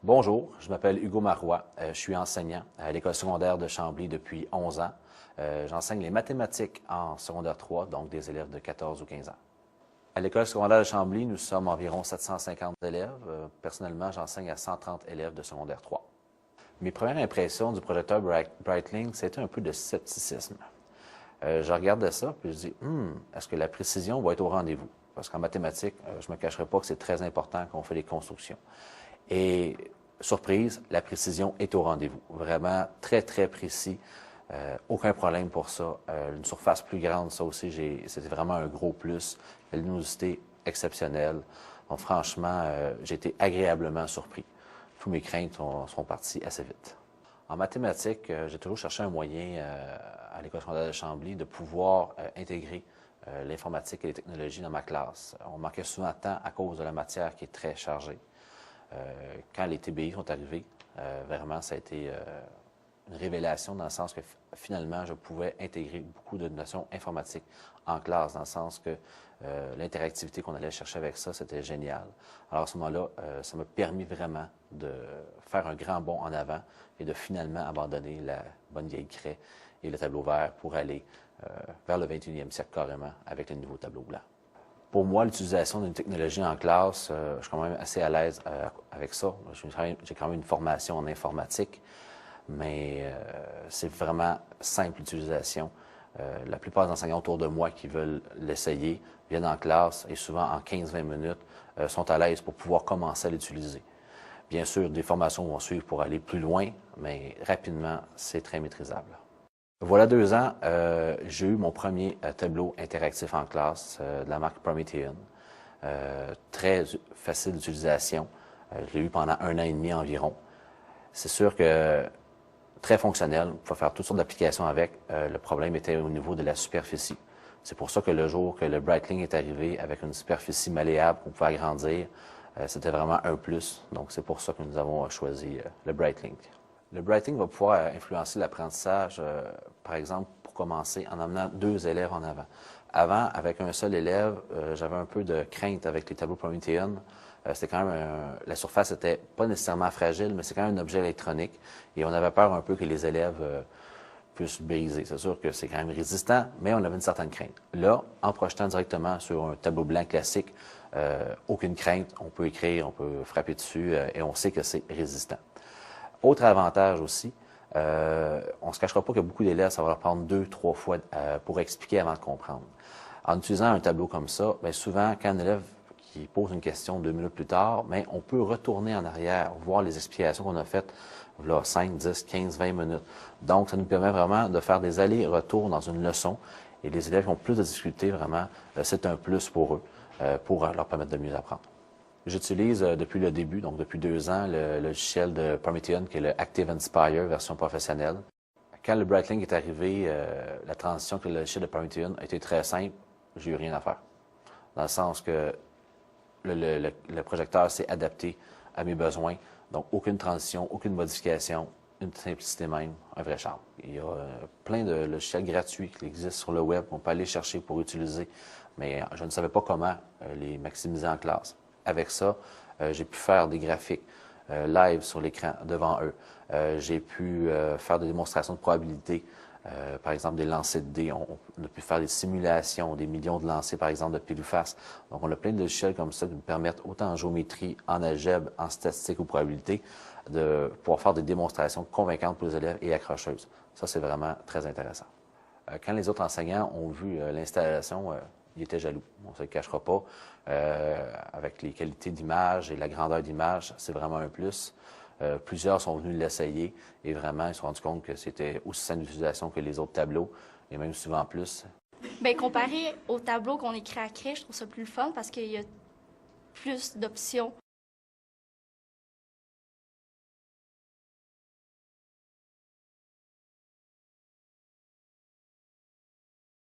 Bonjour, je m'appelle Hugo Marois. Je suis enseignant à l'École secondaire de Chambly depuis 11 ans. J'enseigne les mathématiques en secondaire 3, donc des élèves de 14 ou 15 ans. À l'École secondaire de Chambly, nous sommes environ 750 élèves. Personnellement, j'enseigne à 130 élèves de secondaire 3. Mes premières impressions du projecteur Breitling, c'était un peu de scepticisme. Je regardais ça, puis je dis, est-ce que la précision va être au rendez-vous? Parce qu'en mathématiques, je ne me cacherai pas que c'est très important quand on fait des constructions. Et surprise, la précision est au rendez-vous. Vraiment très, très précis. Aucun problème pour ça. Une surface plus grande, ça aussi, c'était vraiment un gros plus. La luminosité exceptionnelle. Donc franchement, j'ai été agréablement surpris. Tous mes craintes sont parties assez vite. En mathématiques, j'ai toujours cherché un moyen à l'École secondaire de Chambly de pouvoir intégrer l'informatique et les technologies dans ma classe. On manquait souvent de temps à cause de la matière qui est très chargée. Quand les TBI sont arrivés, vraiment, ça a été une révélation dans le sens que finalement, je pouvais intégrer beaucoup de notions informatiques en classe, dans le sens que l'interactivité qu'on allait chercher avec ça, c'était génial. Alors à ce moment-là, ça m'a permis vraiment de faire un grand bond en avant et de finalement abandonner la bonne vieille craie et le tableau vert pour aller vers le 21e siècle carrément avec le nouveau tableau blanc. Pour moi, l'utilisation d'une technologie en classe, je suis quand même assez à l'aise avec ça. J'ai quand même une formation en informatique, mais c'est vraiment simple l'utilisation. La plupart des enseignants autour de moi qui veulent l'essayer viennent en classe et souvent en 15-20 minutes sont à l'aise pour pouvoir commencer à l'utiliser. Bien sûr, des formations vont suivre pour aller plus loin, mais rapidement, c'est très maîtrisable. Voilà 2 ans, j'ai eu mon premier tableau interactif en classe de la marque Promethean. Très facile d'utilisation. Je l'ai eu pendant 1 an et demi environ. C'est sûr que très fonctionnel. On pouvait faire toutes sortes d'applications avec. Le problème était au niveau de la superficie. C'est pour ça que le jour que le Breitling est arrivé avec une superficie malléable qu'on pouvait agrandir, c'était vraiment un plus. Donc, c'est pour ça que nous avons choisi le Breitling. Le Breitling va pouvoir influencer l'apprentissage, par exemple, pour commencer, en amenant 2 élèves en avant. Avant, avec un seul élève, j'avais un peu de crainte avec les tableaux Promethean. C'était quand même la surface était pas nécessairement fragile, mais c'est quand même un objet électronique. Et on avait peur un peu que les élèves puissent briser. C'est sûr que c'est quand même résistant, mais on avait une certaine crainte. Là, en projetant directement sur un tableau blanc classique, aucune crainte, on peut écrire, on peut frapper dessus et on sait que c'est résistant. Autre avantage aussi, on ne se cachera pas que beaucoup d'élèves, ça va leur prendre 2-3 fois pour expliquer avant de comprendre. En utilisant un tableau comme ça, bien souvent, quand un élève qui pose une question 2 minutes plus tard, bien, on peut retourner en arrière, voir les explications qu'on a faites là, 5, 10, 15, 20 minutes. Donc, ça nous permet vraiment de faire des allers-retours dans une leçon. Et les élèves qui ont plus de difficultés, vraiment, c'est un plus pour eux, pour leur permettre de mieux apprendre. J'utilise depuis le début, donc depuis 2 ans, le logiciel de Promethean qui est le Active Inspire version professionnelle. Quand le Breitling est arrivé, la transition avec le logiciel de Promethean a été très simple. J'ai eu rien à faire. Dans le sens que le projecteur s'est adapté à mes besoins. Donc, aucune transition, aucune modification, une simplicité même, un vrai charme. Il y a plein de logiciels gratuits qui existent sur le web qu'on peut aller chercher pour utiliser, mais je ne savais pas comment les maximiser en classe. Avec ça, j'ai pu faire des graphiques live sur l'écran devant eux. J'ai pu faire des démonstrations de probabilité, par exemple des lancers de dés. On a pu faire des simulations, des millions de lancers, par exemple, de pile ou face. Donc, on a plein de logiciels comme ça qui nous permettent, autant en géométrie, en algèbre, en statistique ou probabilité, de pouvoir faire des démonstrations convaincantes pour les élèves et accrocheuses. Ça, c'est vraiment très intéressant. Quand les autres enseignants ont vu l'installation, ils étaient jaloux. On ne se le cachera pas. Avec les qualités d'image et la grandeur d'image, c'est vraiment un plus. Plusieurs sont venus l'essayer et vraiment, ils se sont rendus compte que c'était aussi simple d'utilisation que les autres tableaux et même souvent plus. Bien, comparé au tableau qu'on écrit à craie, je trouve ça plus le fun parce qu'il y a plus d'options